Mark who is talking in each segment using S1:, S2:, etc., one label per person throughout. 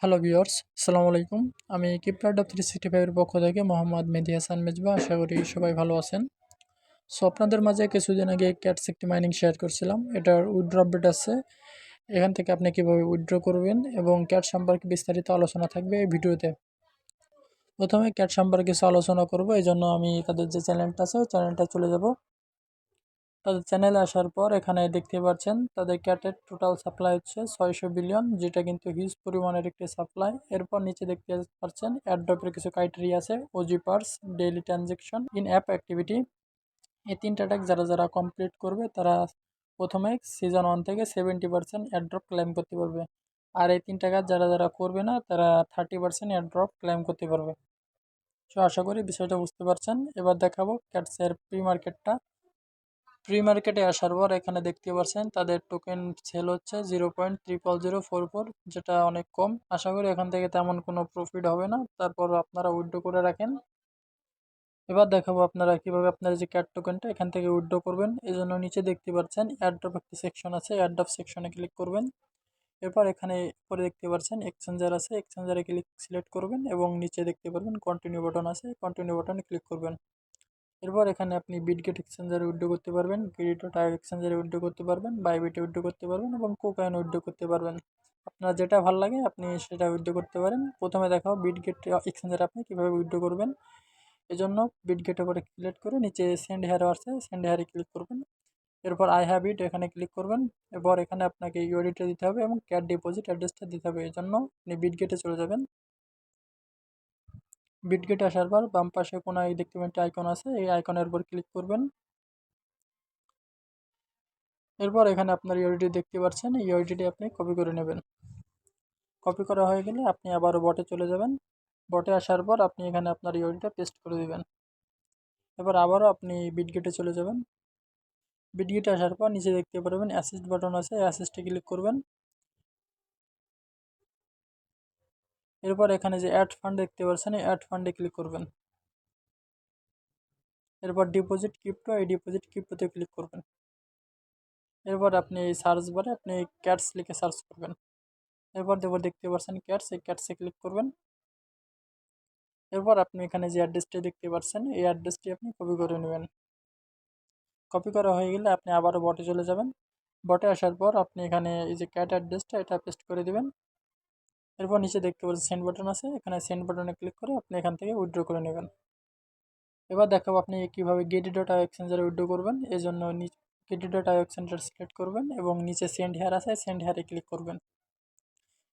S1: Hello viewers, আসসালামু আলাইকুম। আমি কিপটার্ড অফ 365 এর পক্ষ থেকে মোহাম্মদ মেহেদী হাসান মেজবা। আশা করি সবাই ভালো আছেন। সো আপনাদের মাঝে কিছুদিন আগে ক্যাটস একটি মাইনিং শেয়ার করছিলাম। এটার উইথড্র আপডেট আছে। এখান থেকে আপনি কিভাবে উইথড্র করবেন এবং ক্যাট সম্পর্কে বিস্তারিত আলোচনা থাকবে এই ভিডিওতে। প্রথমে ক্যাট সম্পর্কে কিছু আলোচনা করব, এই জন্য আমি তাদের যে চ্যানেলটা আছে ওই চ্যানেলটা চলে যাব। তাদের চ্যানেলে আসার পর এখানে দেখতে পাচ্ছেন তাদের ক্যাটের টোটাল সাপ্লাই হচ্ছে 600 বিলিয়ন, যেটা কিন্তু হিউজ পরিমাণের একটি সাপ্লাই। এরপর নিচে দেখতে পাচ্ছেন অ্যাড্রপের কিছু ক্রাইটেরিয়া আছে: OG purse, daily transaction, in app activity. এই তিনটা ট্যাগ যারা যারা কমপ্লিট করবে তারা প্রথমে সিজন 1 থেকে 70% অ্যাড্রপ ক্লেম করতে পারবে। আর এই তিনটা কাজ যারা যারা করবে না তারা 30% অ্যাড্রপ ক্লেম করতে পারবে। সো আশা করি বিষয়টা বুঝতে পারছেন। এবার দেখাবো ক্যাটসের প্রি মার্কেটটা। প্রি মার্কেটে আসার পর এখানে দেখতে পাচ্ছেন তাদের টোকেন সেল হচ্ছে 0.00044, যেটা অনেক কম। আশা করি এখান থেকে তেমন কোনো প্রফিট হবে না, তারপর আপনারা উইথড্র করে রাখেন। এবার দেখাবো আপনারা কিভাবে আপনার যে ক্যাট টোকেনটা এখান থেকে উইথড্র করবেন। এই জন্য নিচে দেখতে পাচ্ছেন অ্যাড্রপ একটি সেকশন আছে, অ্যাড্রপ সেকশনে ক্লিক করবেন। এরপর এখানে পরে দেখতে পাচ্ছেন এক্সচেঞ্জার আছে, এক্সচেঞ্জারে ক্লিক সিলেক্ট করবেন এবং নিচে দেখতে পারবেন কন্টিনিউ বাটন আছে, কন্টিনিউ বাটনে ক্লিক করবেন। এরপর এখানে আপনি বিটগেট এক্সচেঞ্জারে উইথড্র করতে পারবেন, ক্রেডিটো এক্সচেঞ্জারে উইথড্র করতে পারবেন, বাইবিটে উইথড্র করতে পারবেন এবং কোকাইন উইথড্র করতে পারবেন। আপনার যেটা ভালো লাগে আপনি সেটা উইথড্র করতে পারেন। প্রথমে দেখাও বিটগেট এক্সচেঞ্জারে আপনি কীভাবে উইথড্র করবেন। এজন্য বিটগেটের উপরে সিলেক্ট করে নিচে সেন্ড হেয়ার আছে, সেন্ড হেয়ারে ক্লিক করবেন। এরপর আই হ্যাভ ইট এখানে ক্লিক করবেন। এরপর এখানে আপনাকে ইউআইডিটা দিতে হবে এবং ক্যাট ডিপোজিট অ্যাড্রেসটা দিতে হবে। এই জন্য আপনি বিটগেটে চলে যাবেন। বিটগেটে আসার পর বাম পাশে কোনায় দেখতে পাবেন একটা আইকন আছে, এই আইকনের উপর ক্লিক করবেন। এরপর এখানে আপনার ইউআইডি দেখতে পাচ্ছেন, এই ইউআইডিটি আপনি কপি করে নেবেন। কপি করা হয়ে গেলে আপনি আবারও বটে চলে যাবেন। বটে আসার পর আপনি এখানে আপনার ইউআইডিটা পেস্ট করে দিবেন। এবার আবারও আপনি বিটগেটে চলে যাবেন। বিটগেটে আসার পর নিচে দেখতে পারবেন অ্যাসিস্ট বাটন আছে, অ্যাসিস্টে ক্লিক করবেন। এরপর এখানে যে অ্যাড ফান্ড দেখতে পাচ্ছেন, এই অ্যাড ফান্ডে ক্লিক করবেন। এরপর ডিপোজিট ক্রিপ্টো, এই ডিপোজিট ক্রিপ্টোতে ক্লিক করবেন। এরপর আপনি এই সার্চ বারে আপনি ক্যাটস লিখে সার্চ করবেন। এরপর দেখতে পাচ্ছেন ক্যাটস, এই ক্যাটসে ক্লিক করবেন। এরপর আপনি এখানে যে অ্যাড্রেসটি দেখতে পাচ্ছেন এই অ্যাড্রেসটি আপনি কপি করে নেবেন। কপি করা হয়ে গেলে আপনি আবারও বটে চলে যাবেন। বটে আসার পর আপনি এখানে এই যে ক্যাট অ্যাড্রেসটা এটা পেস্ট করে দিবেন। এরপর নিচে দেখতে পাচ্ছেন সেন্ড বাটন আছে, এখানে সেন্ড বাটনে ক্লিক করে আপনি এখান থেকে উইথড্র করে নেবেন। এবার দেখাবো আপনি কিভাবে গেটি.আইও এক্সচেঞ্জারে উইথড্র করবেন। এই জন্য গেটি.আইও এক্সচেঞ্জার সিলেক্ট করবেন এবং নিচে সেন্ড হেয়ার আছে, সেন্ড হেয়ারে ক্লিক করবেন।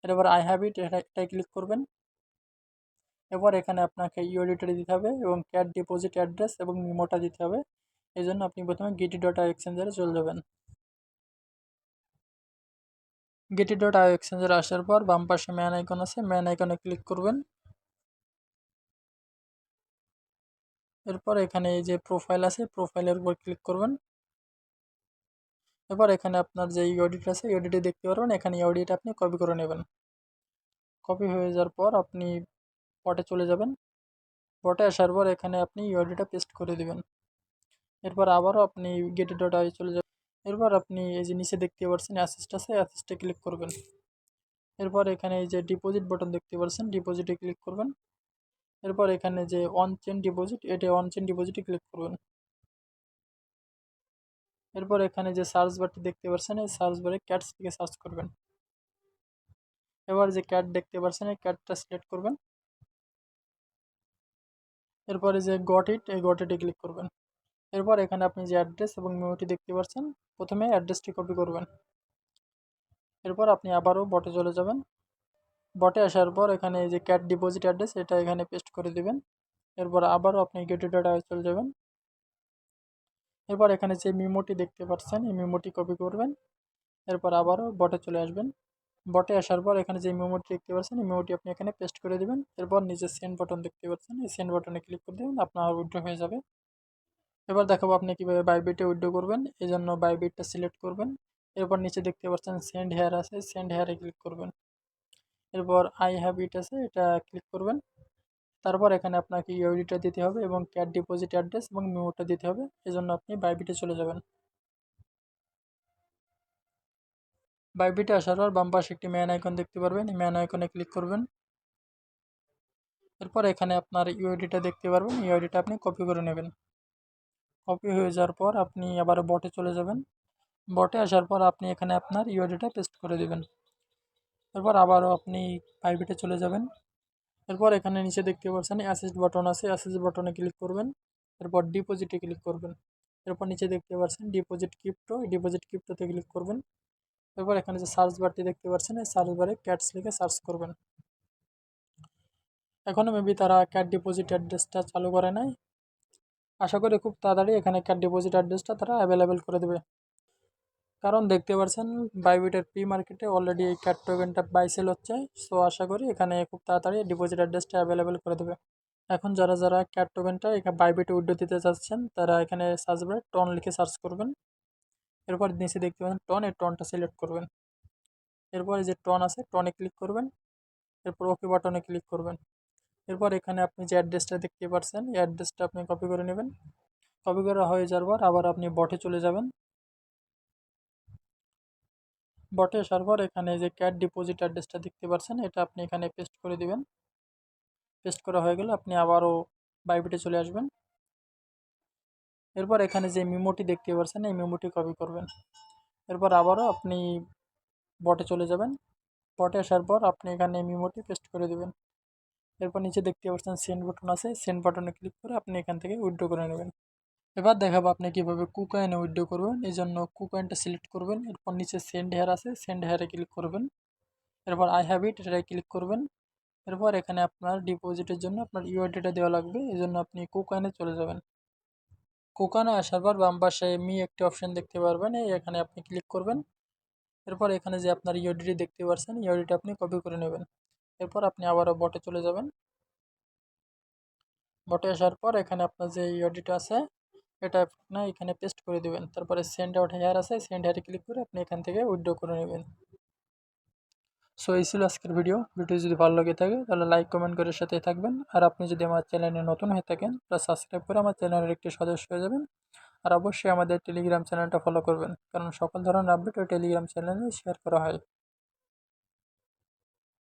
S1: এরপর আই হ্যাভ ইট এটাই ক্লিক করবেন। এবার এখানে আপনাকে ইউআইডিটা দিতে হবে এবং ক্যাট ডিপোজিট অ্যাড্রেস এবং মিমোটা দিতে হবে। এই জন্য আপনি প্রথমে গেটি.আইও এক্সচেঞ্জারে চলে যাবেন। গেটি.আইও এক্সচেঞ্জারে আসার পর বাম পাশে ম্যান আইকন আছে, ম্যান আইকনে ক্লিক করবেন। এরপর এখানে এই যে প্রোফাইল আছে, প্রোফাইলের উপর ক্লিক করবেন। এবার এখানে আপনার যে ইউআইডিটা আছে ইউআইডিটি দেখতে পারবেন, এখানে ইউআইডিটা আপনি কপি করে নেবেন। কপি হয়ে যাওয়ার পর আপনি বটে চলে যাবেন। বটে আসার পর এখানে আপনি ইউআইডিটা পেস্ট করে দিবেন। এরপর আবারও আপনি গেটি.আইও চলে যাবেন। এরপর আপনি এই যে নিচে দেখতে পাচ্ছেন অ্যাসিস্ট আছে, অ্যাসিস্টে ক্লিক করবেন। এরপর এখানে এই যে ডিপোজিট বাটন দেখতে পাচ্ছেন, ডিপোজিটে ক্লিক করবেন। এরপর এখানে যে অন চেইন ডিপোজিট, এটা অন চেইন ডিপোজিটে ক্লিক করবেন। এরপর এখানে যে সার্চ বারটি দেখতে পাচ্ছেন, এই সার্চ বারে ক্যাটস থেকে সার্চ করবেন। এবার যে ক্যাট দেখতে পাচ্ছেন এই ক্যাটটা সিলেক্ট করবেন। এরপরে যে গট ইট, এই গট ইটে ক্লিক করবেন। এরপর এখানে আপনি যে অ্যাড্রেস এবং মেমোটি দেখতে পাচ্ছেন, প্রথমে অ্যাড্রেসটি কপি করবেন। এরপর আপনি আবারও বটে চলে যাবেন। বটে আসার পর এখানে এই যে ক্যাট ডিপোজিট অ্যাড্রেস এটা এখানে পেস্ট করে দিবেন। এরপর আবারও আপনি গেটি.আইও চলে যাবেন। এরপর এখানে যে মেমোটি দেখতে পাচ্ছেন এই মেমোটি কপি করবেন। এরপর আবারও বটে চলে আসবেন। বটে আসার পর এখানে যে মেমোটি দেখতে পাচ্ছেন এই মেমোটি আপনি এখানে পেস্ট করে দিবেন। এরপর নিচে সেন্ড বাটন দেখতে পাচ্ছেন, এই সেন্ড বাটনে ক্লিক করে দেবেন, আপনার উইথড্র হয়ে যাবে। এবার দেখাবো আপনি কিভাবে বাইবিটে উইথড্র করবেন। এই জন্য বাইবিটটা সিলেক্ট করবেন। এরপর নিচে দেখতে পাচ্ছেন সেন্ড হেয়ার আছে, সেন্ড হেয়ারে ক্লিক করবেন। এরপর আই হ্যাভ ইট আছে, এটা ক্লিক করবেন। তারপর এখানে আপনাকে ইউআইডিটা দিতে হবে এবং ক্যাট ডিপোজিট অ্যাড্রেস এবং মেমোটা দিতে হবে। এই জন্য আপনি বাইবিটে চলে যাবেন। বাইবিটে আসার পর বাম পাশে একটি ম্যান আইকন দেখতে পারবেন, এই ম্যান আইকনে ক্লিক করবেন। এরপর এখানে আপনার ইউআইডিটা দেখতে পারবেন, ইউআইডিটা আপনি কপি করে নেবেন। কপি হয়ে যাওয়ার পর আপনি আবার বটে চলে যাবেন। বটে আসার পর আপনি এখানে আপনার ইউআইডিটা পেস্ট করে দেবেন। এরপর আবারও আপনি বাইবিটে চলে যাবেন। এরপর এখানে নিচে দেখতে পাচ্ছেন অ্যাসেস বাটন আছে, অ্যাসেস বাটনে ক্লিক করবেন। এরপর ডিপোজিটে ক্লিক করবেন। এরপর নিচে দেখতে পাচ্ছেন ডিপোজিট ক্রিপ্টো, ডিপোজিট ক্রিপ্টোতে ক্লিক করবেন। এরপর এখানে যে সার্চ বারটি দেখতে পাচ্ছেন, এই সার্চ বারে ক্যাটস লিখে সার্চ করবেন। এখনও মেবি তারা ক্যাট ডিপোজিট অ্যাড্রেসটা চালু করে নাই। আশা করি খুব তাড়াতাড়ি এখানে ক্যাট ডিপোজিট অ্যাড্রেসটা তারা অ্যাভেলেবেল করে দেবে। কারণ দেখতে পাচ্ছেন বাইবিটের প্রি মার্কেটে অলরেডি এই ক্যাট টোকেনটা বাই সেল হচ্ছে। সো আশা করি এখানে খুব তাড়াতাড়ি ডিপোজিট অ্যাড্রেসটা অ্যাভেলেবেল করে দেবে। এখন যারা যারা ক্যাট টোকেনটা এখানে বাইবিটে উইথড্র দিতে চাচ্ছেন তারা এখানে সার্চ বারে টন লিখে সার্চ করবেন। এরপর নিচে দেখতে পাচ্ছেন টন, এই টনটা সিলেক্ট করবেন। এরপর যে টন আছে টনে ক্লিক করবেন। এরপর ওকে বাটনে ক্লিক করবেন। এরপর এখানে আপনি যে অ্যাড্রেসটা দেখতে পাচ্ছেন এই অ্যাড্রেসটা আপনি কপি করে নেবেন। কপি করা হয়ে যাওয়ার পর আবার আপনি বটে চলে যাবেন। বটে আসার পর এখানে যে ক্যাট ডিপোজিট অ্যাড্রেসটা দেখতে পাচ্ছেন এটা আপনি এখানে পেস্ট করে দিবেন। পেস্ট করা হয়ে গেলে আপনি আবারও বাইবিটে চলে আসবেন। এরপর এখানে যে মেমোটি দেখতে পাচ্ছেন এই মেমোটি কপি করবেন। এরপর আবারও আপনি বটে চলে যাবেন। বটে আসার পর আপনি এখানে মেমোটি পেস্ট করে দেবেন। এরপর নিচে দেখতে পাচ্ছেন সেন্ড বাটন আছে, সেন্ড বাটনে ক্লিক করে আপনি এখান থেকে উইথড্র করে নেবেন। এবার দেখাবো আপনি কীভাবে কুকয়েনে উইথড্র করবেন। এই জন্য কুকয়েনটা সিলেক্ট করবেন। এরপর নিচে সেন্ড হেয়ার আছে, সেন্ড হেয়ারে ক্লিক করবেন। এরপর আই হ্যাভ ইট এটায় ক্লিক করবেন। এরপর এখানে আপনার ডিপোজিটের জন্য আপনার ইউআইডিটা দেওয়া লাগবে, এই জন্য আপনি কুকয়েনে চলে যাবেন। কুকয়েনে আসার পর বাম পাশে মি একটি অপশন দেখতে পারবেন, এখানে আপনি ক্লিক করবেন। এরপর এখানে যে আপনার ইউআইডিটি দেখতে পাচ্ছেন ইউআইডিটা আপনি কপি করে নেবেন। এরপর আপনি আবারও বটে চলে যাবেন। বটে আসার পর এখানে আপনার যে ইউআইডিটা আছে এটা আপনি এখানে পেস্ট করে দেবেন। তারপরে সেন্ড আউট হেয়ার আছে, সেন্ড হেয়ারে ক্লিক করে আপনি এখান থেকে উইথড্র করে নেবেন। সো এই ছিল আজকের ভিডিও যদি ভালো লাগে থাকে তাহলে লাইক কমেন্ট করে সাথে থাকবেন। আর আপনি যদি আমার চ্যানেলে নতুন হয়ে থাকেন তাহলে সাবস্ক্রাইব করে আমার চ্যানেলের একটি সদস্য হয়ে যাবেন। আর অবশ্যই আমাদের টেলিগ্রাম চ্যানেলটা ফলো করবেন, কারণ সকল ধরনের আপডেট ওই টেলিগ্রাম চ্যানেলে শেয়ার করা হয়।